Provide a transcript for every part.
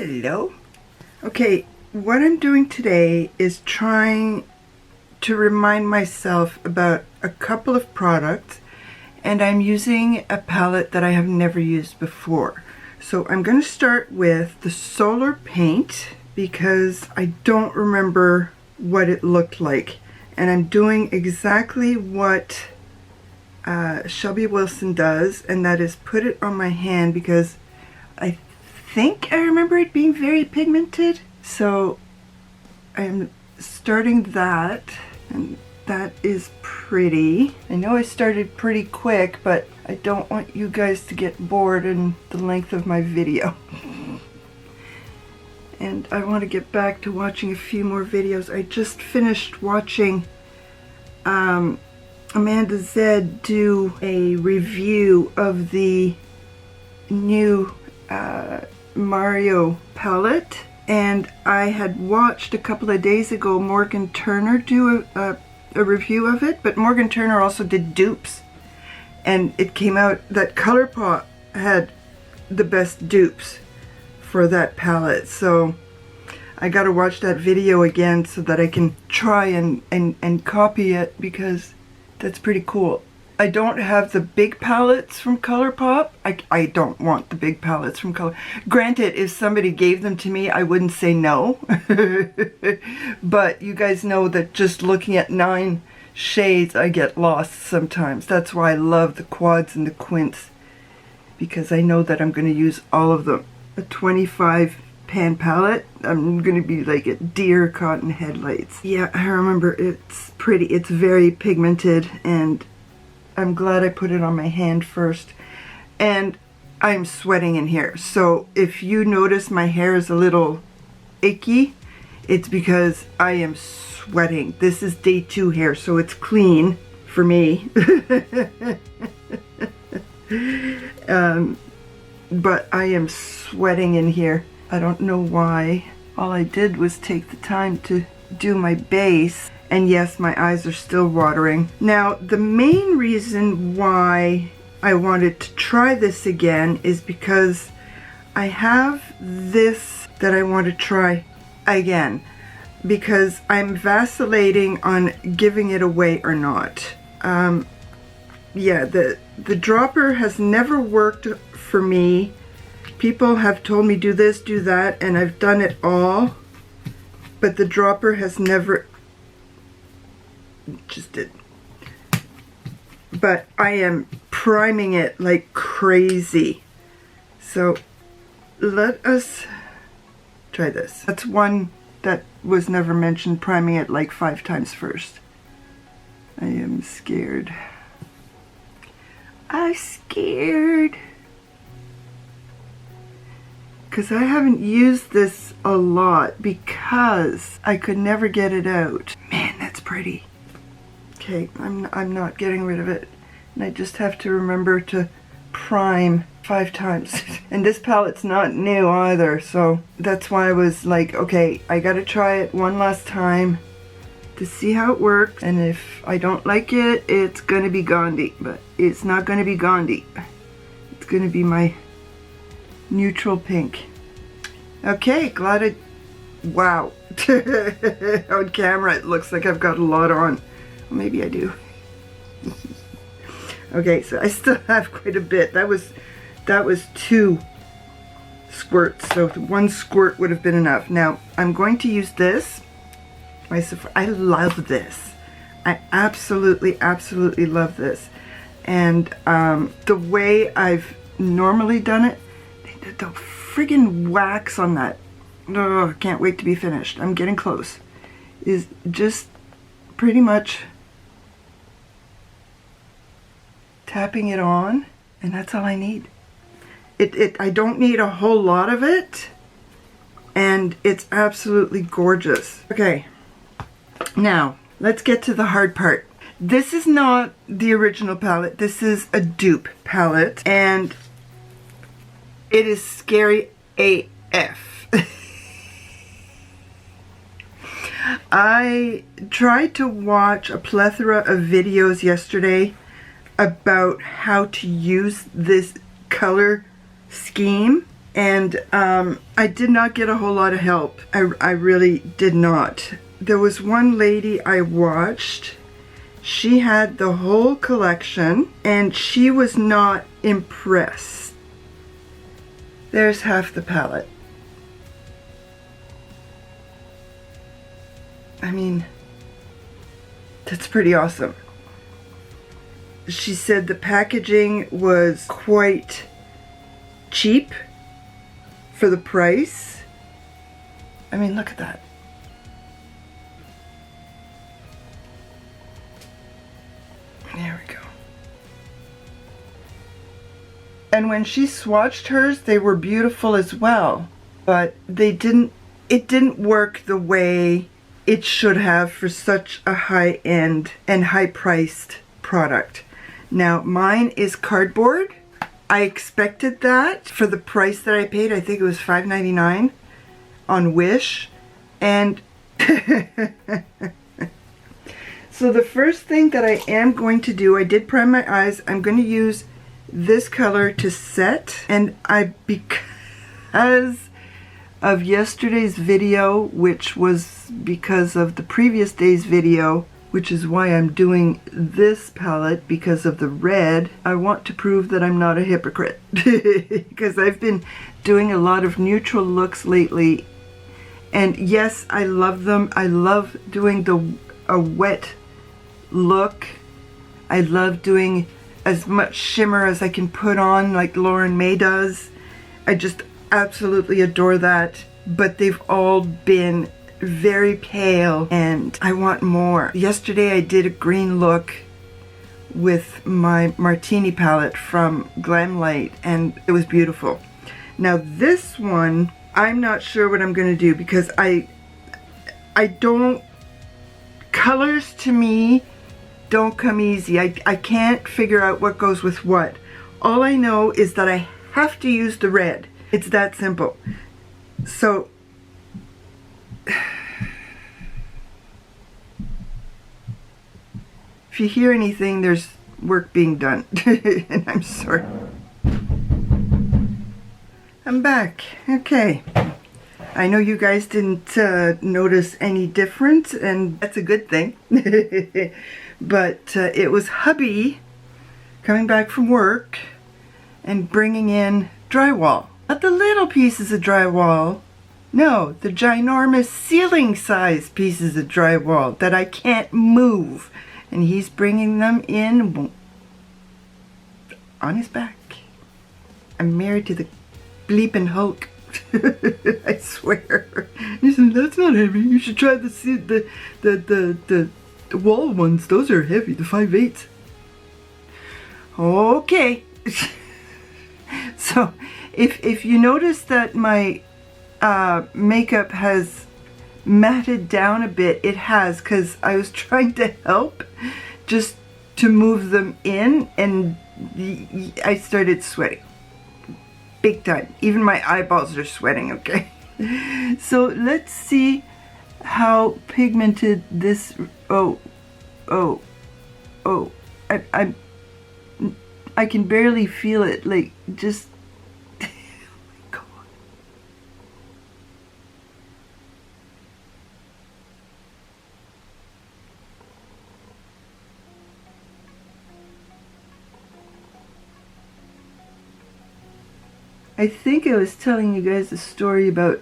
Hello. Okay, what I'm doing today is trying to remind myself about a couple of products, and I'm using a palette that I have never used before. So I'm going to start with the solar paint because I don't remember what it looked like, and I'm doing exactly what Shelby Wilson does, and that is put it on my hand because I think I remember it being very pigmented. So I'm starting that, and that is pretty. I know I started pretty quick, but I don't want you guys to get bored in the length of my video. And I want to get back to watching a few more videos. I just finished watching Amanda Zed do a review of the new Mario palette, and I had watched a couple of days ago Morgan Turner do a review of it, but Morgan Turner also did dupes, and it came out that ColourPop had the best dupes for that palette. So I gotta watch that video again so that I can try and copy it, because that's pretty cool. I don't have the big palettes from ColourPop. I don't want the big palettes from Color. Granted, if somebody gave them to me, I wouldn't say no. But you guys know that just looking at 9 shades, I get lost sometimes. That's why I love the quads and the quints, because I know that I'm going to use all of them. A 25 pan palette, I'm going to be like a deer caught in headlights. Yeah, I remember, it's pretty. It's very pigmented, and I'm glad I put it on my hand first. And I'm sweating in here, so if you notice my hair is a little icky, it's because I am sweating. This is day 2 hair, so it's clean for me. But I am sweating in here. I don't know why. All I did was take the time to do my base, and yes, my eyes are still watering. Now, the main reason why I wanted to try this again is because I have this that I want to try again, because I'm vacillating on giving it away or not. Yeah, the dropper has never worked for me. People have told me do this, do that, and I've done it all, but the dropper has never just did. But I am priming it like crazy. So let us try this. That's one that was never mentioned, priming it like 5 times first. I am scared. I'm scared. Because I haven't used this a lot because I could never get it out. Man, that's pretty. Okay, I'm not getting rid of it. And I just have to remember to prime 5 times. And this palette's not new either, so that's why I was like, okay, I gotta try it one last time to see how it works. And if I don't like it, it's gonna be Gandhi. But it's not gonna be Gandhi. It's gonna be my neutral pink. Okay, glad I... Wow. On camera it looks like I've got a lot on. Well, maybe I do. Okay, so I still have quite a bit. That was 2 squirts, so 1 squirt would have been enough. Now I'm going to use this. I love this. I absolutely love this. And the way I've normally done it, the friggin' wax on that, oh, can't wait to be finished. I'm getting close. Is just pretty much tapping it on, and that's all I need. I don't need a whole lot of it, and it's absolutely gorgeous. Okay, now let's get to the hard part. This is not the original palette. This is a dupe palette, and it is scary AF. I tried to watch a plethora of videos yesterday about how to use this color scheme, And I did not get a whole lot of help. I really did not. There was one lady I watched. She had the whole collection and she was not impressed. There's half the palette. I mean, that's pretty awesome. She said the packaging was quite cheap for the price. I mean, look at that. There we go. And when she swatched hers, they were beautiful as well, but it didn't work the way it should have for such a high-end and high-priced product. Now, mine is cardboard. I expected that for the price that I paid. I think it was $5.99 on Wish. And so the first thing that I am going to do, I did prime my eyes. I'm going to use this color to set. And because of yesterday's video, which was because of the previous day's video, which is why I'm doing this palette because of the red. I want to prove that I'm not a hypocrite because I've been doing a lot of neutral looks lately, and yes, I love them. I love doing a wet look. I love doing as much shimmer as I can put on like Lauren May does. I just absolutely adore that, but they've all been very pale and I want more. Yesterday I did a green look with my Martini palette from Glamlight and it was beautiful. Now this one, I'm not sure what I'm going to do because I don't, colors to me don't come easy. I can't figure out what goes with what. All I know is that I have to use the red. It's that simple. So if you hear anything, there's work being done. And I'm sorry. I'm back. Okay. I know you guys didn't notice any difference, and that's a good thing. But it was hubby coming back from work and bringing in drywall. Not the little pieces of drywall. No, the ginormous ceiling size pieces of drywall that I can't move. And he's bringing them in on his back. I'm married to the bleeping Hulk. I swear. He said, that's not heavy. You should try the wall ones. Those are heavy, the 5/8. Okay. So if you notice that my makeup has matted down a bit, it has, because I was trying to help just to move them in and I started sweating big time. Even my eyeballs are sweating. Okay. So let's see how pigmented this, I can barely feel it, like just I think I was telling you guys a story about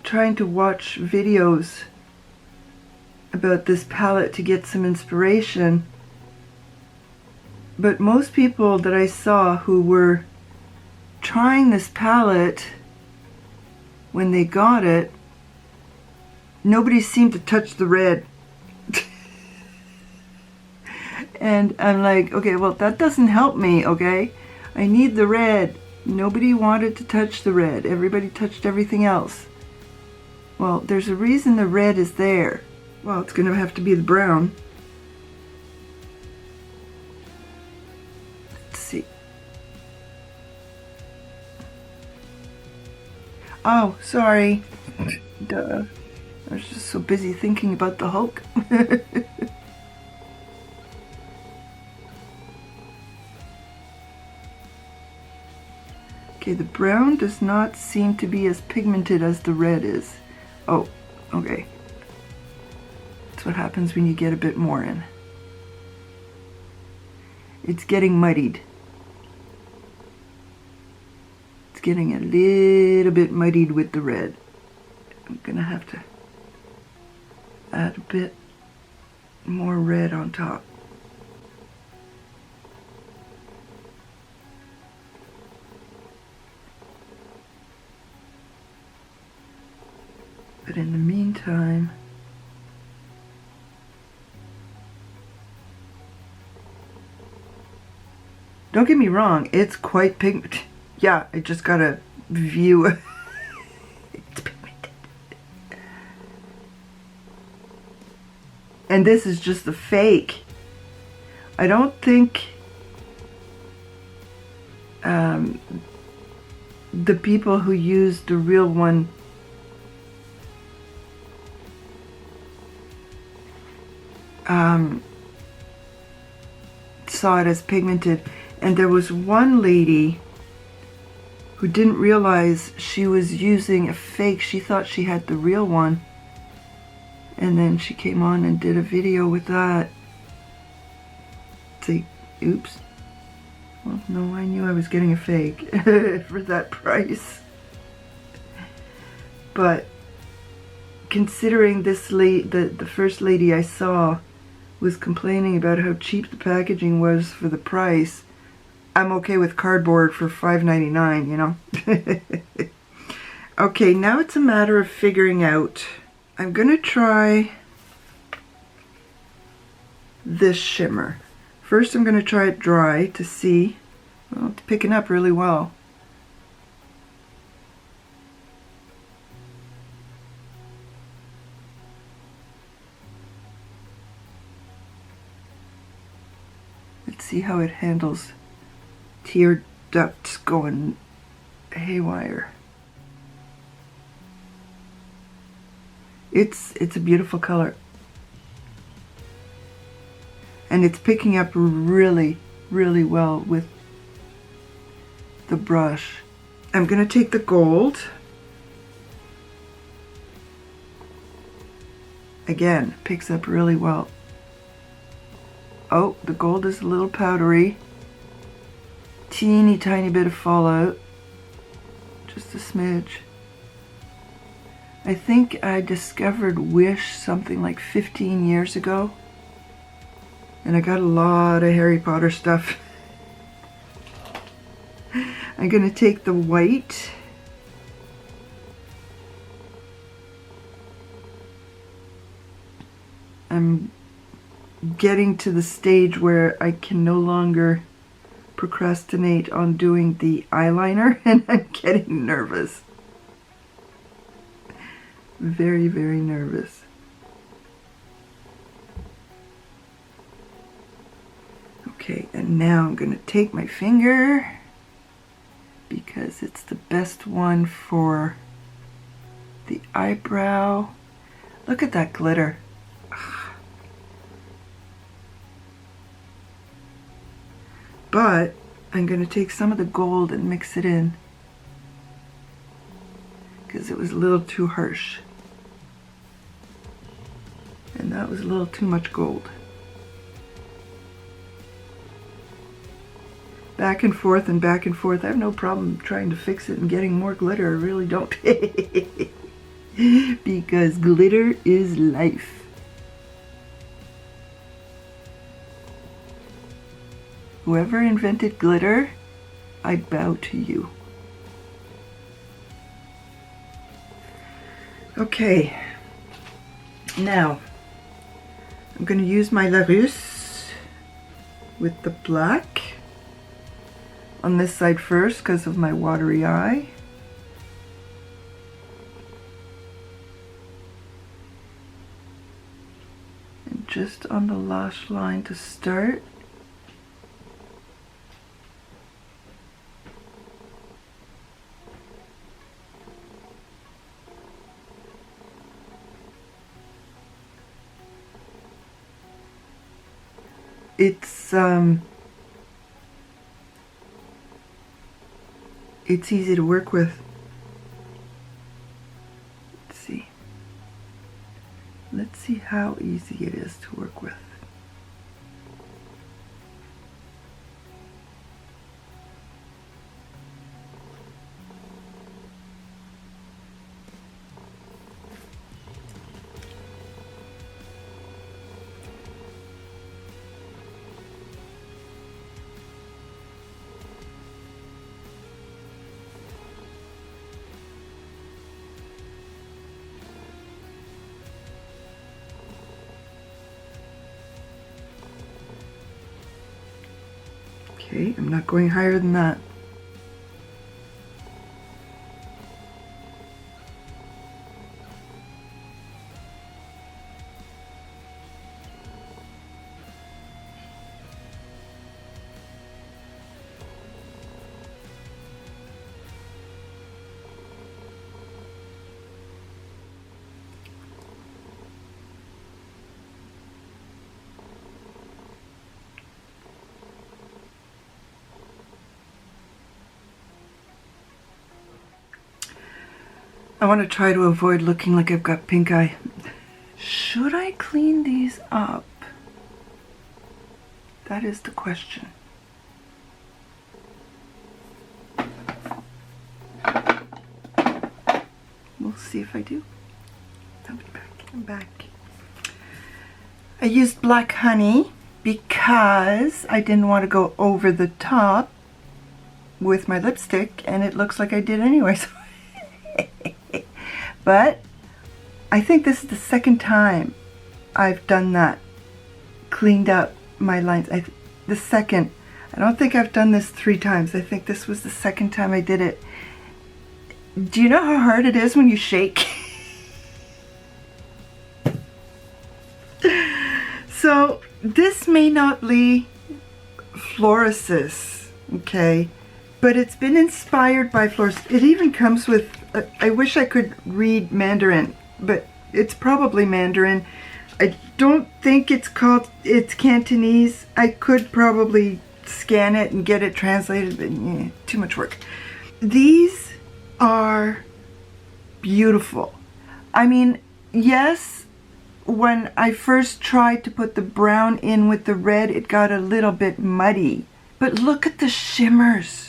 trying to watch videos about this palette to get some inspiration. But most people that I saw who were trying this palette when they got it, nobody seemed to touch the red. And I'm like, okay, well, that doesn't help me, okay? I need the red. Nobody wanted to touch the red. Everybody touched everything else. Well, there's a reason the red is there. Well, it's going to have to be the brown. Let's see. Oh, sorry. Duh. I was just so busy thinking about the Hulk. Okay, the brown does not seem to be as pigmented as the red is. Oh, okay. That's what happens when you get a bit more in. It's getting muddied. It's getting a little bit muddied with the red. I'm gonna have to add a bit more red on top. But in the meantime, don't get me wrong, it's quite pigmented. Yeah, I just got a view. It's pigmented. And this is just the fake. I don't think the people who used the real one saw it as pigmented. And there was one lady who didn't realize she was using a fake. She thought she had the real one. And then she came on and did a video with that. Say, oops. Well, no, I knew I was getting a fake for that price. But considering this the first lady I saw was complaining about how cheap the packaging was for the price, I'm okay with cardboard for $5.99, you know? Okay, now it's a matter of figuring out. I'm gonna try this shimmer. First I'm gonna try it dry to see. Well, it's picking up really well. Let's see how it handles tear ducts going haywire. It's a beautiful color. And it's picking up really, really well with the brush. I'm gonna take the gold. Again, picks up really well. Oh, the gold is a little powdery. Teeny tiny bit of fallout. Just a smidge. I think I discovered Wish something like 15 years ago. And I got a lot of Harry Potter stuff. I'm gonna take the white. I'm getting to the stage where I can no longer procrastinate on doing the eyeliner, and I'm getting nervous. Very, very nervous. Okay, and now I'm going to take my finger because it's the best one for the eyebrow. Look at that glitter. But I'm going to take some of the gold and mix it in because it was a little too harsh. And that was a little too much gold. Back and forth and back and forth. I have no problem trying to fix it and getting more glitter. I really don't. Because glitter is life. Whoever invented glitter, I bow to you. Okay, now I'm going to use my La Russe with the black on this side first because of my watery eye. And just on the lash line to start. it's easy to work with. Let's see. Let's see how easy it is to work with. Okay, I'm not going higher than that. I want to try to avoid looking like I've got pink eye. Should I clean these up? That is the question. We'll see if I do. I'll be back. I'm back. I used black honey because I didn't want to go over the top with my lipstick, and it looks like I did anyway. So but I think this is the second time I've done that, cleaned up my lines. The second. I don't think I've done this 3 times. I think this was the second time I did it. Do you know how hard it is when you shake? So this may not be florasis, okay? But it's been inspired by florasis. It even comes with, I wish I could read Mandarin, but it's probably Mandarin. I don't think it's Cantonese. I could probably scan it and get it translated, but yeah, too much work. These are beautiful. I mean, yes, when I first tried to put the brown in with the red, it got a little bit muddy. But look at the shimmers.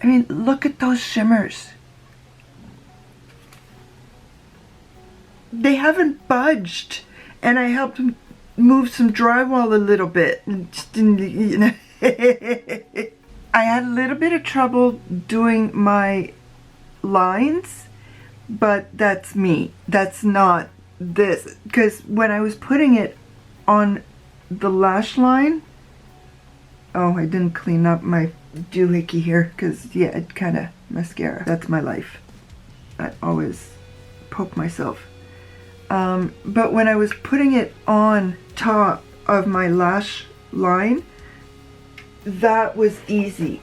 I mean, look at those shimmers. They haven't budged. And I helped move some drywall a little bit. You know. I had a little bit of trouble doing my lines, but that's me. That's not this. Because when I was putting it on the lash line, oh, I didn't clean up my doohickey here because, yeah, it kind of mascara. That's my life. I always poke myself. But when I was putting it on top of my lash line, that was easy.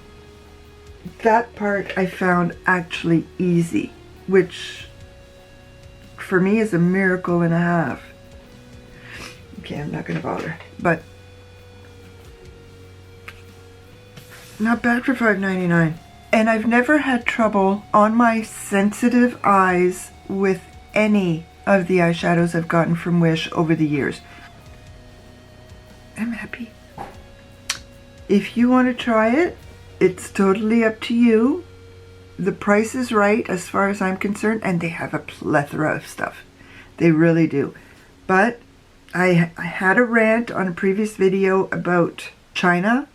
That part I found actually easy, which for me is a miracle and a half. Okay, I'm not going to bother, but not bad for $5.99. And I've never had trouble on my sensitive eyes with any of the eyeshadows I've gotten from Wish over the years. I'm happy. If you want to try it, it's totally up to you. The price is right as far as I'm concerned, and they have a plethora of stuff. They really do. But I had a rant on a previous video about China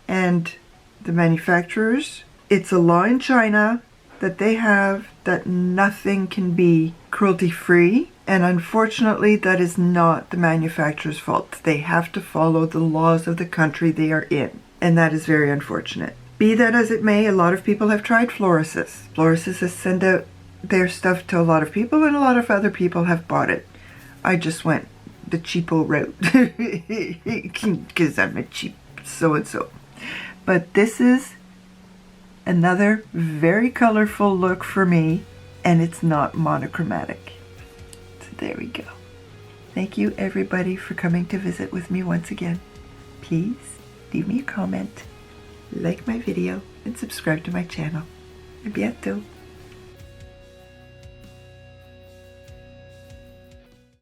and the manufacturers. It's a law in China that they have that nothing can be cruelty-free, and unfortunately that is not the manufacturer's fault. They have to follow the laws of the country they are in, and that is very unfortunate. Be that as it may, a lot of people have tried Florasis. Florasis has sent out their stuff to a lot of people, and a lot of other people have bought it. I just went the cheapo route because I'm a cheap so-and-so. But this is another very colorful look for me, and it's not monochromatic. So there we go. Thank you everybody for coming to visit with me once again. Please leave me a comment, like my video, and subscribe to my channel. À bientôt.